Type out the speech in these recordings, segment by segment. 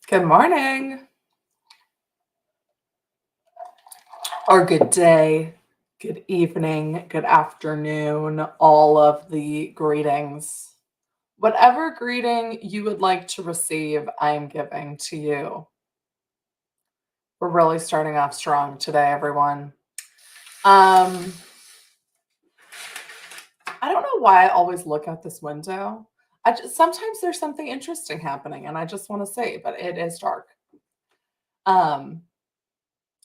Good morning or good day, good evening, good afternoon, all of the greetings. Whatever greeting you would like to receive, I am giving to you. We're really starting off strong today, everyone. I don't know why I always look out this window. Sometimes there's something interesting happening and I just want to say, but it is dark. Um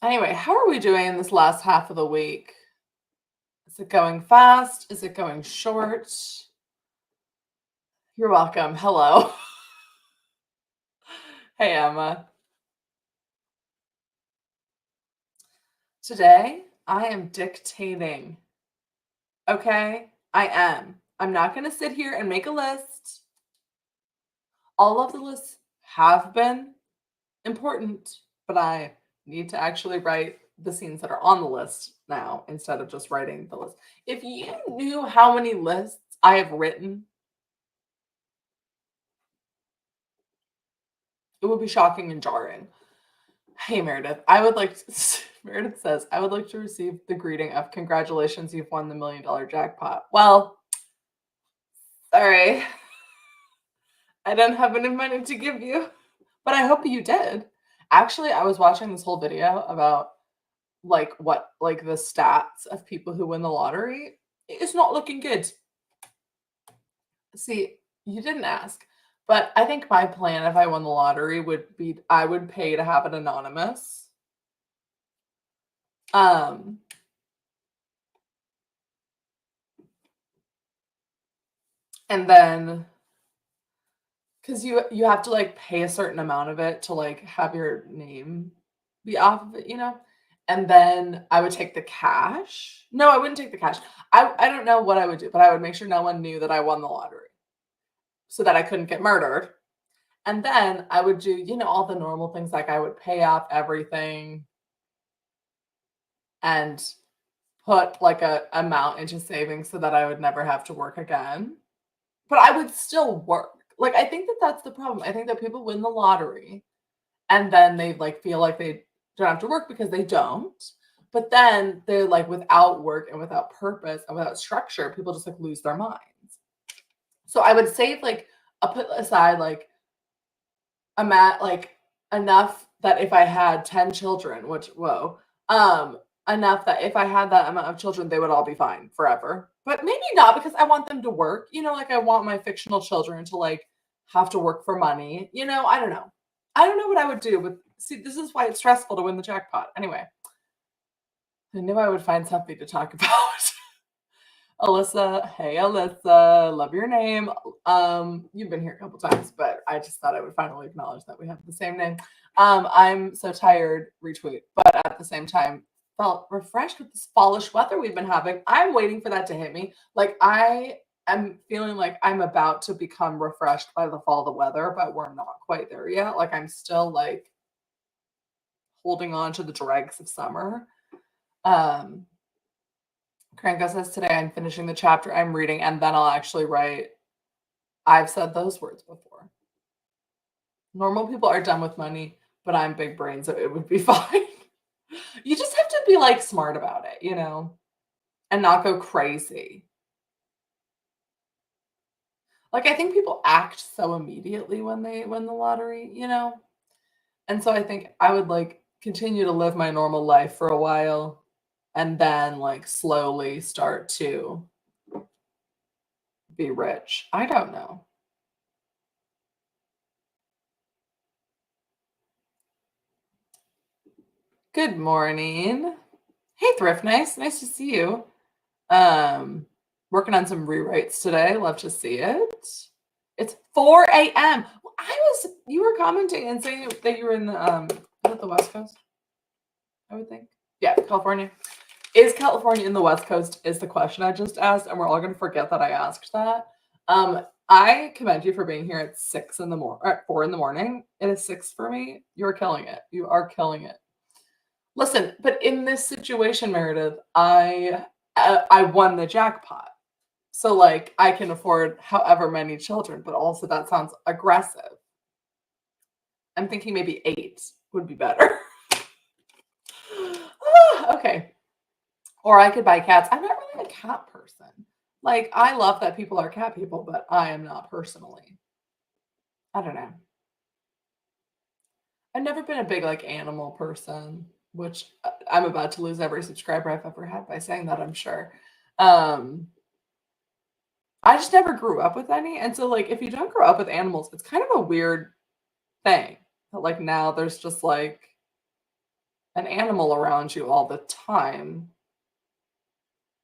anyway, how are we doing in this last half of the week? Is it going fast? Is it going short? You're welcome. Hello. Hey, Emma. Today, I am dictating. Okay? I am. I'm not going to sit here and make a list. All of the lists have been important, but I need to actually write the scenes that are on the list now instead of just writing the list. If you knew how many lists I have written, it would be shocking and jarring. Hey, Meredith, Meredith says, I would like to receive the greeting of congratulations, you've won the $1 million jackpot. Well, sorry, I don't have any money to give you, but I hope you did. Actually, I was watching this whole video about like the stats of people who win the lottery. It's not looking good. See, you didn't ask, but I think my plan if I won the lottery would be I would pay to have it anonymous. Um, and then because you have to like pay a certain amount of it to like have your name be off of it. And then I would take the cash. No, I wouldn't take the cash. I don't know what I would do, but I would make sure no one knew that I won the lottery so that I couldn't get murdered. And then I would do all the normal things like I would pay off everything and put like a amount into savings so that I would never have to work again. But I would still work. Like I think that that's the problem. I think that people win the lottery and then they like feel like they don't have to work because they don't. But then they're like without work and without purpose and without structure, people just like lose their minds. So I would save like I'll put aside like like enough that if I had 10 children, which whoa, enough that if I had that amount of children, they would all be fine forever. But maybe not because I want them to work. Like I want my fictional children to like have to work for money. I don't know. I don't know what I would do, but see, this is why it's stressful to win the jackpot. Anyway, I knew I would find something to talk about. Alyssa, hey Alyssa, love your name. You've been here a couple times, but I just thought I would finally acknowledge that we have the same name. I'm so tired, retweet, but at the same time, felt refreshed with this fallish weather we've been having. I'm waiting for that to hit me. Like I am feeling like I'm about to become refreshed by the fall of the weather, but we're not quite there yet. Like I'm still like holding on to the dregs of summer. Kranko says today I'm finishing the chapter I'm reading and then I'll actually write. I've said those words before. Normal people are done with money, but I'm big brain, so it would be fine. You just have to be like smart about it, and not go crazy. Like I think people act so immediately when they win the lottery. And so I think I would like continue to live my normal life for a while and then like slowly start to be rich. I don't know. Good morning. Hey Thrift, nice to see you. Working on some rewrites today. Love to see it. It's 4 a.m. You were commenting and saying that you were in the West Coast, I would think. Yeah, California. Is California in the West Coast is the question I just asked, and we're all gonna forget that I asked that. I commend you for being here at 6 in the morning, at 4 in the morning. It is 6 for me. You're killing it. You are killing it. Listen, but in this situation, Meredith, I won the jackpot. So like I can afford however many children, but also that sounds aggressive. I'm thinking maybe 8 would be better. Okay. Or I could buy cats. I'm not really a cat person. Like, I love that people are cat people, but I am not personally. I don't know. I've never been a big, like, animal person, which I'm about to lose every subscriber I've ever had by saying that, I'm sure. Um, I just never grew up with any, and so, like, if you don't grow up with animals, it's kind of a weird thing that, like, now there's just, like, an animal around you all the time,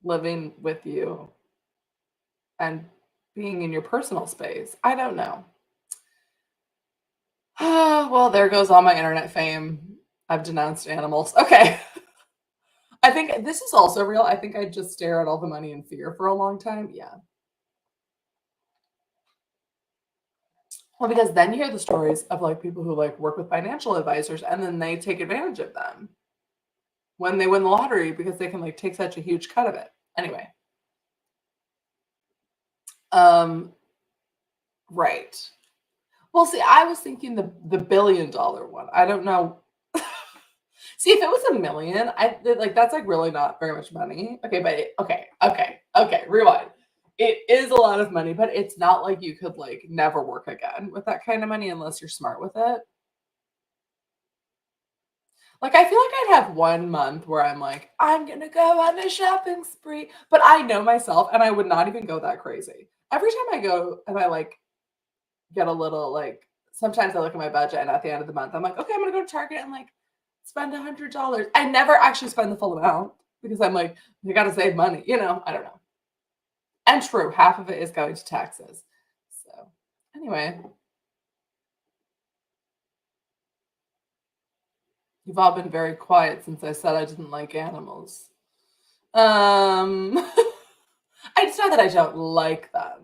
living with you and being in your personal space. I don't know. Well, there goes all my internet fame. I've denounced animals. Okay. I think this is also real. I think I just stare at all the money in fear for a long time. Yeah. Well, because then you hear the stories of like people who like work with financial advisors and then they take advantage of them when they win the lottery because they can like take such a huge cut of it. Anyway. Um, right. Well, see, I was thinking the $1 billion one. I don't know. See, if it was a million, like that's like really not very much money. Okay, but okay, rewind. It is a lot of money, but it's not like you could like never work again with that kind of money unless you're smart with it. Like I feel like I'd have 1 month where I'm like, I'm gonna go on a shopping spree, but I know myself and I would not even go that crazy. Every time I go and I like get a little like sometimes I look at my budget and at the end of the month I'm like, okay, I'm gonna go to Target and like spend $100. I never actually spend the full amount because I'm like, you gotta save money, I don't know. And true, half of it is going to taxes. So anyway, you've all been very quiet since I said I didn't like animals. Um it's not that I don't like them.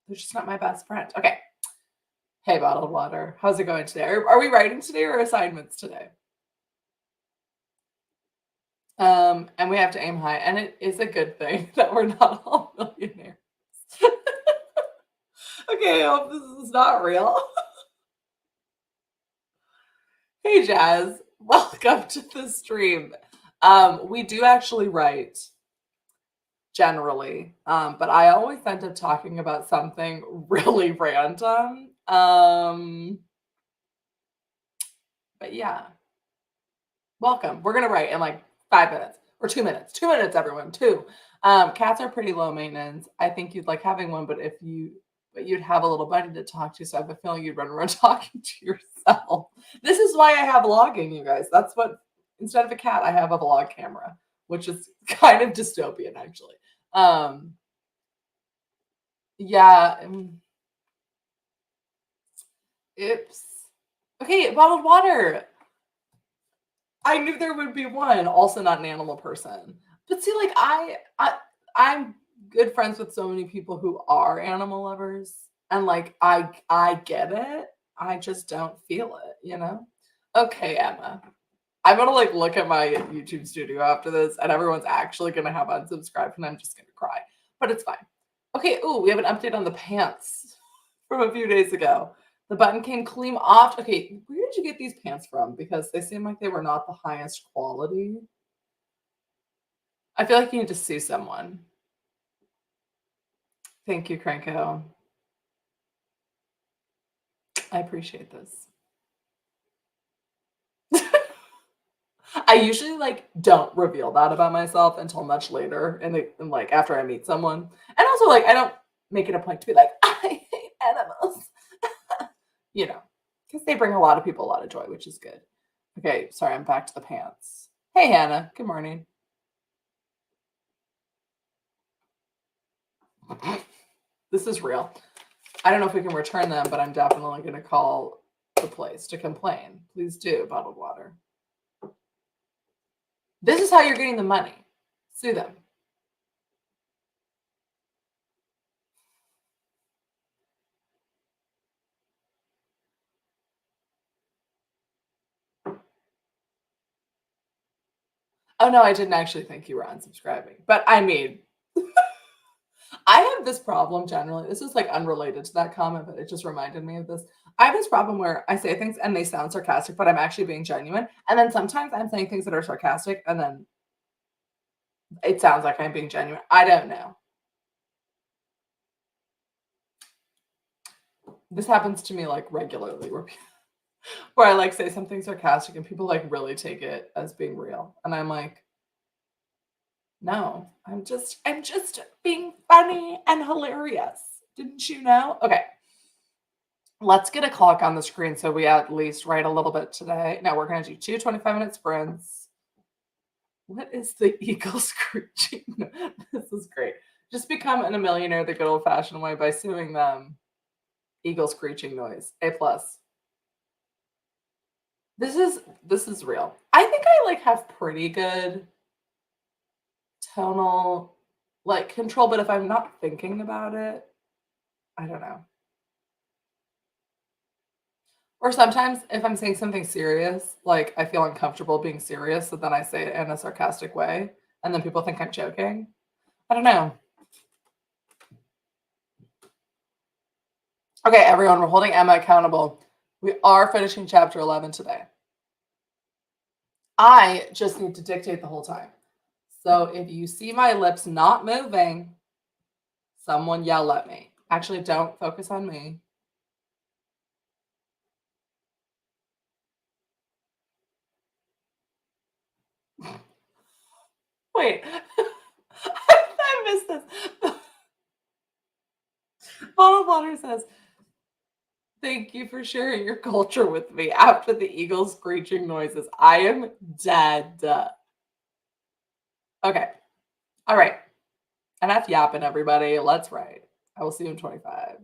They're just not my best friend. Okay. Hey, bottled water. How's it going today? Are we writing today or assignments today? And we have to aim high, and it is a good thing that we're not all millionaires. Okay, I hope this is not real. Hey, Jazz, welcome to the stream. We do actually write generally, but I always end up talking about something really random. But yeah, welcome. We're gonna write in like 5 minutes or 2 minutes. 2 minutes, everyone. Two. Cats are pretty low maintenance. I think you'd like having one, but you'd have a little buddy to talk to. So I have a feeling you'd run around talking to yourself. This is why I have vlogging, you guys. That's what instead of a cat, I have a vlog camera, which is kind of dystopian, actually. Yeah. Oops. Okay, bottled water. I knew there would be one, also not an animal person. But see, like I'm good friends with so many people who are animal lovers. And like I get it. I just don't feel it. Okay, Emma. I'm gonna like look at my YouTube studio after this, and everyone's actually gonna have unsubscribed, and I'm just gonna cry. But it's fine. Okay, ooh, we have an update on the pants from a few days ago. The button came clean off. Okay, where did you get these pants from? Because they seem like they were not the highest quality. I feel like you need to sue someone. Thank you, Cranko. I appreciate this. I usually like don't reveal that about myself until much later and like after I meet someone. And also like I don't make it a point to be like, I hate animals. Because they bring a lot of people a lot of joy, which is good. Okay, sorry, I'm back to the pants. Hey Hannah, good morning. This is real. I don't know if we can return them, but I'm definitely going to call the place to complain. Please do, bottled water. This is how you're getting the money. Sue them. Oh no, I didn't actually think you were unsubscribing. But I mean, I have this problem generally. This is like unrelated to that comment, but it just reminded me of this. I have this problem where I say things and they sound sarcastic, but I'm actually being genuine. And then sometimes I'm saying things that are sarcastic and then it sounds like I'm being genuine. I don't know. This happens to me like regularly where I like say something sarcastic and people like really take it as being real. And I'm like, no, I'm just being funny and hilarious. Didn't you know? Okay. Let's get a clock on the screen so we at least write a little bit today. Now we're going to do two 25-minute sprints. What is the eagle screeching? This is great. Just become a millionaire the good old fashioned way by suing them. Eagle screeching noise. A plus. This is real. I think I like have pretty good tonal like control, but if I'm not thinking about it, I don't know. Or sometimes if I'm saying something serious, like I feel uncomfortable being serious, so then I say it in a sarcastic way, and then people think I'm joking. I don't know. Okay, everyone, we're holding Emma accountable. We are finishing chapter 11 today. I just need to dictate the whole time. So if you see my lips not moving, someone yell at me. Actually, don't focus on me. Wait, I missed this. Bottle of Water says, thank you for sharing your culture with me after the eagle screeching noises. I am dead. Okay. All right. Enough yapping, everybody. Let's write. I will see you in 25.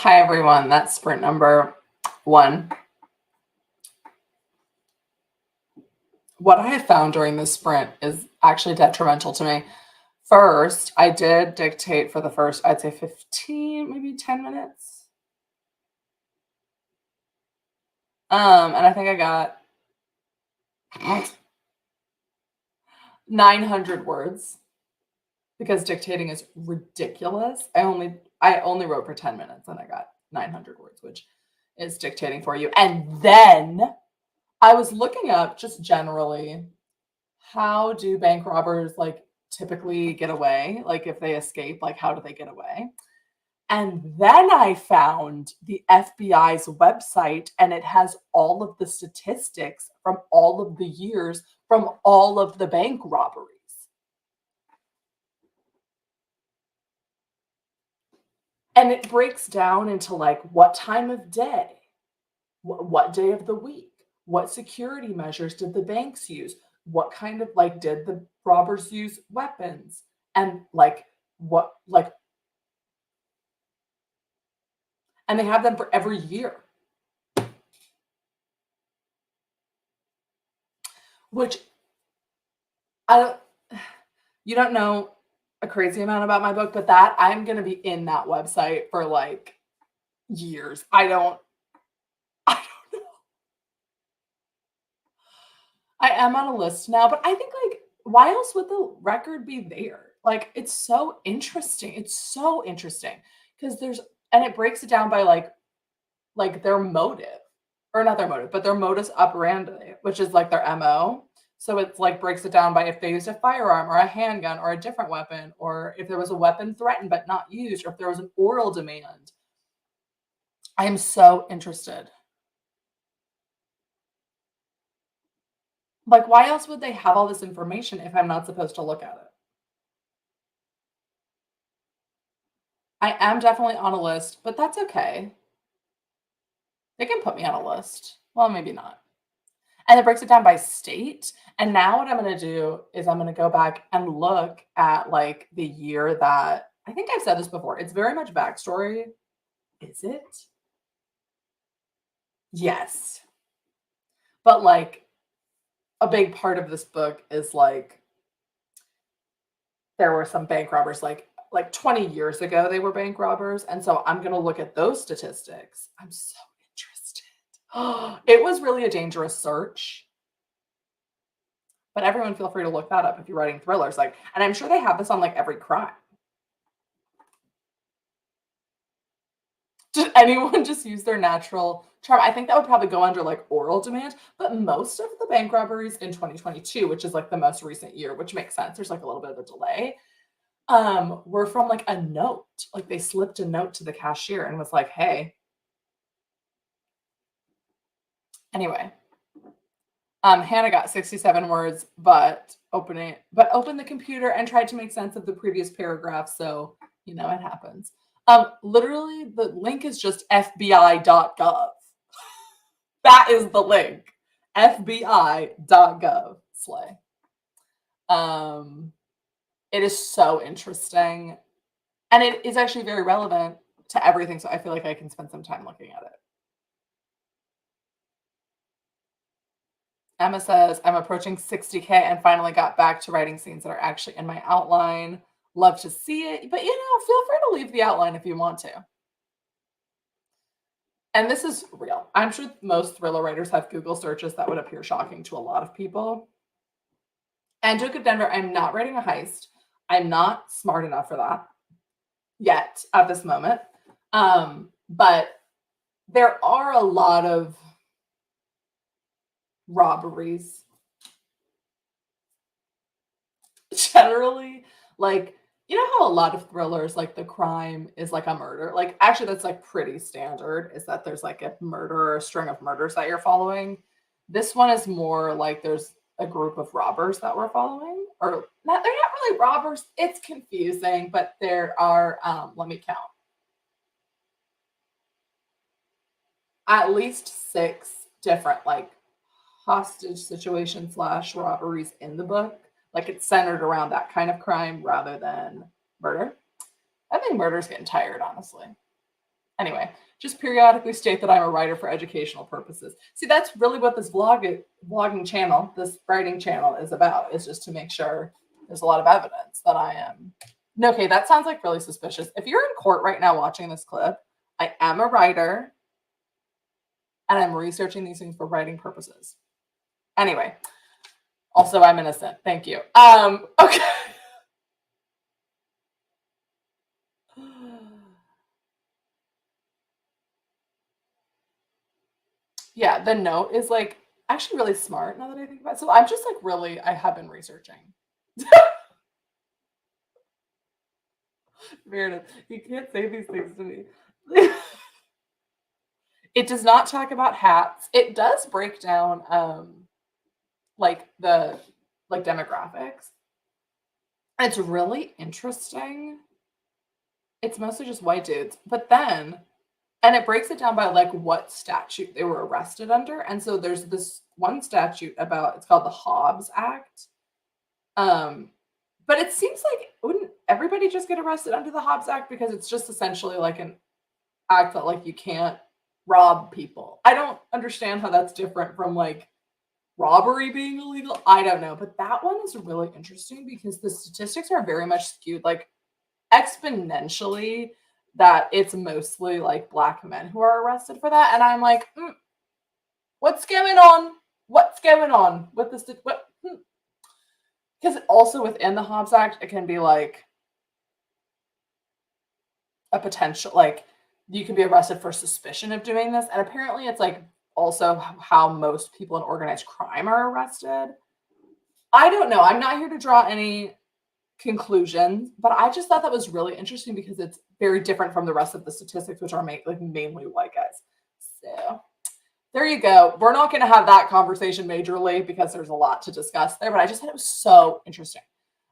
Hi, everyone. That's sprint number 1. What I have found during this sprint is actually detrimental to me. First, I did dictate for the first, I'd say 15, maybe 10 minutes. And I think I got 900 words because dictating is ridiculous. I only wrote for 10 minutes and I got 900 words, which is dictating for you. And then I was looking up just generally, how do bank robbers like typically get away? Like if they escape, like how do they get away? And then I found the FBI's website and it has all of the statistics from all of the years from all of the bank robberies. And it breaks down into like what time of day, what day of the week, what security measures did the banks use, what kind of like did the robbers use weapons, and like what like and they have them for every year. Which you don't know a crazy amount about my book, but that I'm going to be in that website for like years. I don't know. I am on a list now, but I think like why else would the record be there? Like it's so interesting. It's so interesting because and it breaks it down by like their motive, or not their motive, but their modus operandi, which is like their MO. So it's like breaks it down by if they used a firearm or a handgun or a different weapon, or if there was a weapon threatened but not used, or if there was an oral demand. I am so interested. Like, why else would they have all this information if I'm not supposed to look at it? I am definitely on a list, but that's okay. They can put me on a list. Well, maybe not. And it breaks it down by state. And now what I'm going to do is I'm going to go back and look at like the year that I think I've said this before. It's very much backstory. Is it? Yes. But like a big part of this book is like there were some bank robbers like 20 years ago they were bank robbers, and so I'm going to look at those statistics. I'm so interested. It was really a dangerous search. But everyone feel free to look that up if you're writing thrillers. Like, and I'm sure they have this on like every crime. Did anyone just use their natural charm? I think that would probably go under like oral demand, but most of the bank robberies in 2022, which is like the most recent year, which makes sense. There's like a little bit of a delay. Were from like a note. Like they slipped a note to the cashier and was like, hey. Anyway, Hannah got 67 words, but opened the computer and tried to make sense of the previous paragraph. So, you know, it happens. Literally, the link is just fbi.gov. That is the link. fbi.gov. Slay. It is so interesting. And it is actually very relevant to everything. So I feel like I can spend some time looking at it. Emma says, I'm approaching 60K and finally got back to writing scenes that are actually in my outline. Love to see it. But, you know, feel free to leave the outline if you want to. And this is real. I'm sure most thriller writers have Google searches that would appear shocking to a lot of people. And Duke of Denver, I'm not writing a heist. I'm not smart enough for that yet at this moment. But there are a lot of robberies. Generally, like, you know how a lot of thrillers, like the crime is like a murder? Like, actually, that's like pretty standard, is that there's like a murder or a string of murders that you're following. This one is more like there's a group of robbers that we're following, or not, they're not really robbers. It's confusing, but there are, let me count, at least 6 different like hostage situation / robberies in the book. Like it's centered around that kind of crime rather than murder. I think murder's getting tired, honestly. Anyway, just periodically state that I'm a writer for educational purposes. See, that's really what this vlogging channel, this writing channel is about, is just to make sure there's a lot of evidence that I am. No, okay, that sounds like really suspicious. If you're in court right now watching this clip, I am a writer and I'm researching these things for writing purposes. Anyway, also I'm innocent. Thank you. Okay. Yeah, the note is like actually really smart now that I think about it. So I'm just like really, I have been researching. Meredith, you can't say these things to me. It does not talk about hats. It does break down like the demographics. It's really interesting. It's mostly just white dudes, but then and it breaks it down by like what statute they were arrested under. And so there's this one statute about, it's called the Hobbs Act. But it seems like wouldn't everybody just get arrested under the Hobbs Act, because it's just essentially like an act that like you can't rob people. I don't understand how that's different from like robbery being illegal. I don't know, but that one is really interesting because the statistics are very much skewed like exponentially, that it's mostly like Black men who are arrested for that. And I'm like, what's going on? What's going on with this? Because also within the Hobbs Act, it can be like a potential, like you can be arrested for suspicion of doing this. And apparently it's like also how most people in organized crime are arrested. I don't know. I'm not here to draw any conclusions, but I just thought that was really interesting because it's very different from the rest of the statistics, which are mainly white guys. So there you go. We're not going to have that conversation majorly because there's a lot to discuss there, but I just thought it was so interesting.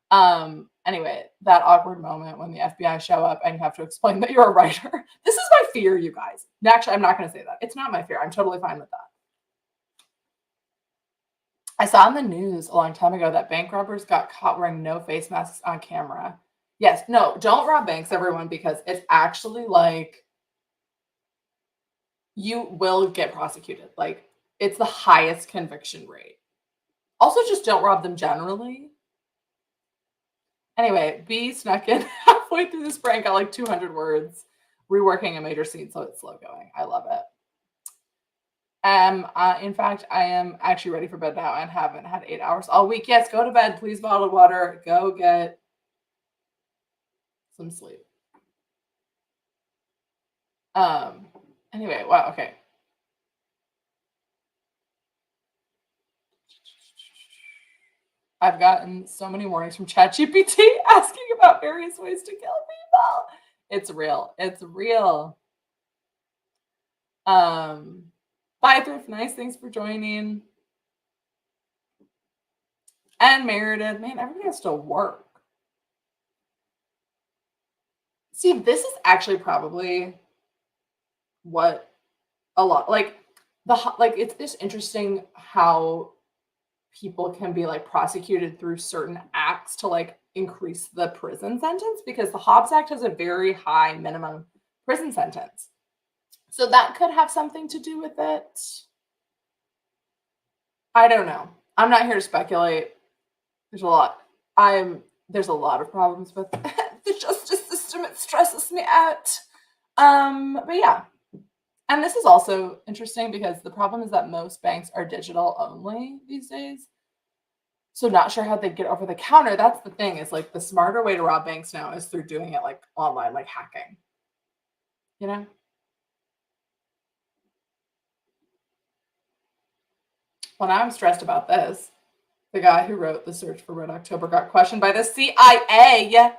Anyway, that awkward moment when the FBI show up and you have to explain that you're a writer. This is my fear, you guys. Actually, I'm not going to say that. It's not my fear. I'm totally fine with that. I saw in the news a long time ago that bank robbers got caught wearing no face masks on camera. Yes, no, don't rob banks, everyone, because it's actually like you will get prosecuted. Like it's the highest conviction rate. Also, just don't rob them generally. Anyway, B snuck in halfway through this prank, got like 200 words, reworking a major scene, so it's slow going. I love it. In fact, I am actually ready for bed now and haven't had 8 hours all week. Yes, go to bed, please. Bottled water. Go get some sleep. Anyway, wow, okay. I've gotten so many warnings from ChatGPT asking about various ways to kill people. It's real. It's real. Bye, Thrift. Nice. Thanks for joining. And Meredith. Man, everybody has to work. See, this is actually probably what a lot like it's just interesting how people can be like prosecuted through certain acts to like increase the prison sentence, because the Hobbs Act has a very high minimum prison sentence. So that could have something to do with it. I don't know. I'm not here to speculate. There's a lot of problems with the justice system. It stresses me out. But yeah. And this is also interesting because the problem is that most banks are digital only these days. So not sure how they get over the counter. That's the thing, is like the smarter way to rob banks now is through doing it like online, like hacking. You know? Well, now I'm stressed about this. The guy who wrote The Search for Red October got questioned by the CIA.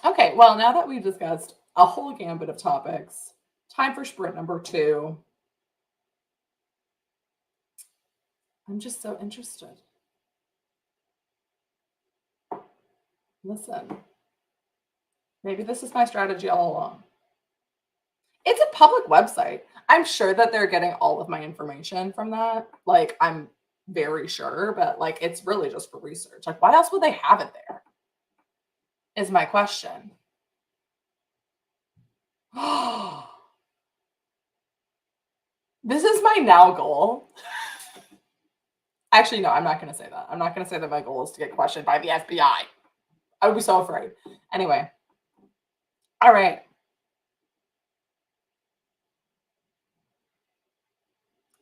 Okay, well, now that we've discussed a whole gambit of topics, time for sprint number 2. I'm just so interested. Listen, maybe this is my strategy all along. It's a public website. I'm sure that they're getting all of my information from that. Like, I'm very sure, but like, it's really just for research. Like, why else would they have it there? Is my question. This is my now goal. Actually, no, I'm not going to say that. I'm not going to say that my goal is to get questioned by the FBI. I would be so afraid. Anyway. All right.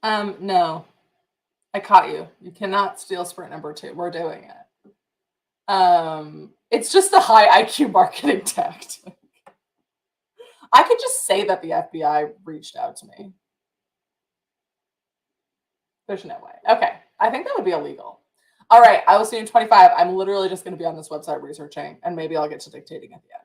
No. I caught you. You cannot steal sprint number 2. We're doing it. It's just a high IQ marketing tactic. I could just say that the FBI reached out to me. There's no way. Okay. I think that would be illegal. All right. I will see you in 25. I'm literally just going to be on this website researching, and maybe I'll get to dictating at the end.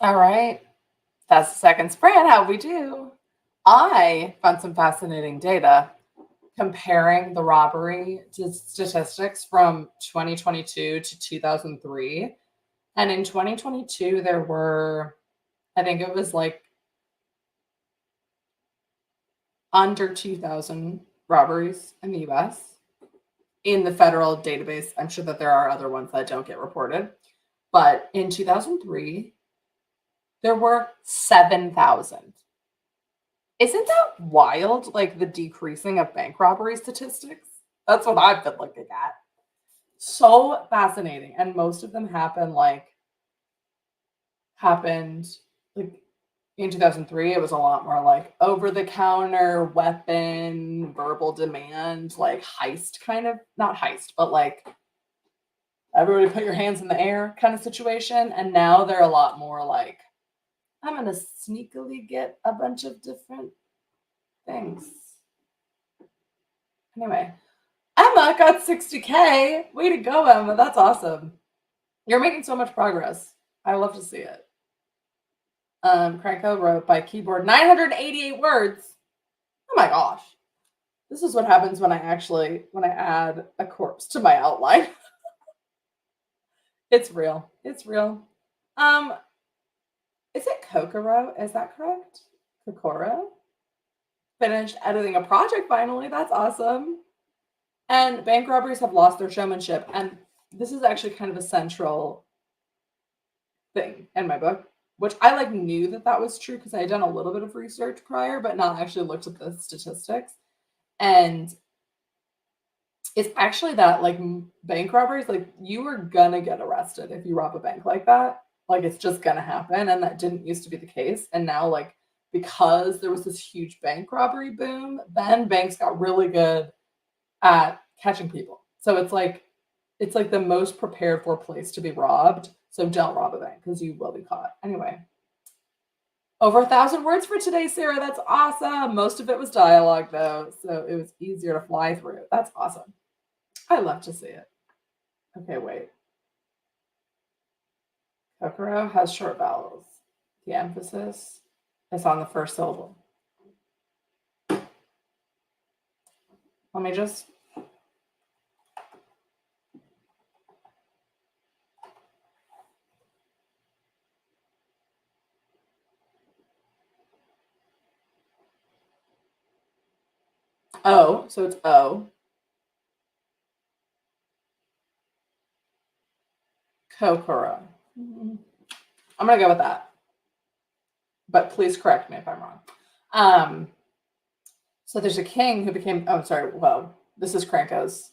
All right. That's the second sprint. How we do? I found some fascinating data comparing the robbery statistics from 2022 to 2003. And in 2022, there were, I think it was like under 2,000 robberies in the US in the federal database. I'm sure that there are other ones that don't get reported. But in 2003, there were 7,000. Isn't that wild? Like the decreasing of bank robbery statistics? That's what I've been looking at. So fascinating. And most of them happened like in 2003. It was a lot more like over the counter weapon, verbal demand, like heist kind of, not heist, but like everybody put your hands in the air kind of situation. And now they're a lot more like, I'm going to sneakily get a bunch of different things. Anyway, Emma got 60K. Way to go, Emma. That's awesome. You're making so much progress. I love to see it. Cranko wrote by keyboard 988 words. Oh my gosh. This is what happens when I add a corpse to my outline. It's real. It's real. Is it Kokoro? Is that correct? Kokoro? Finished editing a project finally. That's awesome. And bank robberies have lost their showmanship. And this is actually kind of a central thing in my book, which I knew that was true because I had done a little bit of research prior, but not actually looked at the statistics. And it's actually that bank robberies, you are gonna get arrested if you rob a bank like that. It's just gonna happen. And that didn't used to be the case. And now because there was this huge bank robbery boom, then banks got really good at catching people. So it's the most prepared for place to be robbed. So don't rob a bank because you will be caught. Anyway, over 1,000 words for today, Sarah. That's awesome. Most of it was dialogue though, so it was easier to fly through. That's awesome. I love to see it. Okay, wait. Kokoro has short vowels. The emphasis is on the first syllable. Let me just... O, so it's O. Kokoro. I'm going to go with that. But please correct me if I'm wrong. So there's a king who became... Oh, sorry. Well, this is Cranko's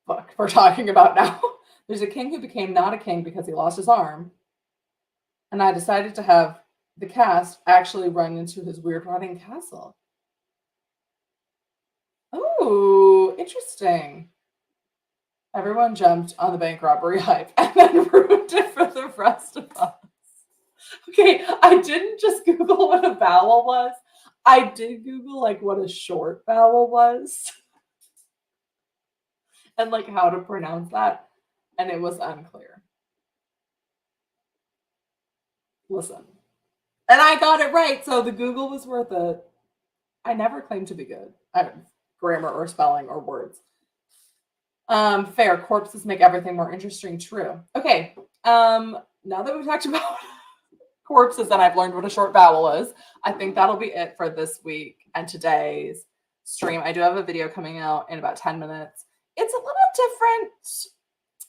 book we're talking about now. There's a king who became not a king because he lost his arm. And I decided to have the cast actually run into his weird rotting castle. Oh, interesting. Everyone jumped on the bank robbery hype and then ruined it for the rest of us. Okay, I didn't just Google what a vowel was. I did Google what a short vowel was and how to pronounce that, and it was unclear. Listen. And I got it right, so the Google was worth it. I never claimed to be good at grammar or spelling or words. Fair. Corpses make everything more interesting. True. Okay. Now that we've talked about corpses and I've learned what a short vowel is, I think that'll be it for this week and today's stream. I do have a video coming out in about 10 minutes. It's a little different.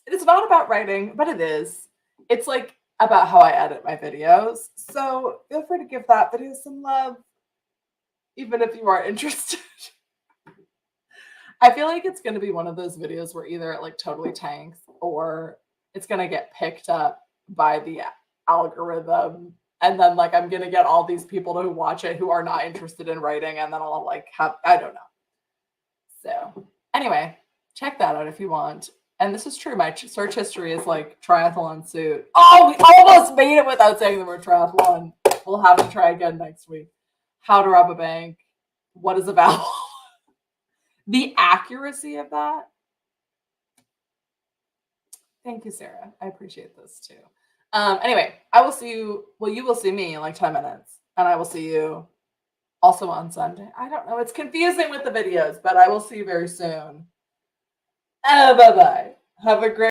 It's not about writing, but it is. It's about how I edit my videos. So feel free to give that video some love, even if you aren't interested. I feel like it's going to be one of those videos where either it totally tanks or it's going to get picked up by the algorithm. And then I'm going to get all these people to watch it who are not interested in writing. And then I'll have, I don't know. So anyway, check that out if you want. And this is true. My search history is triathlon suit. Oh, we almost made it without saying the word triathlon. We'll have to try again next week. How to rob a bank. What is a vowel? The accuracy of that. Thank you, Sarah. I appreciate this too. Anyway, I will see you. Well, you will see me in like 10 minutes, and I will see you also on Sunday. I don't know. It's confusing with the videos, but I will see you very soon. Bye bye. Have a great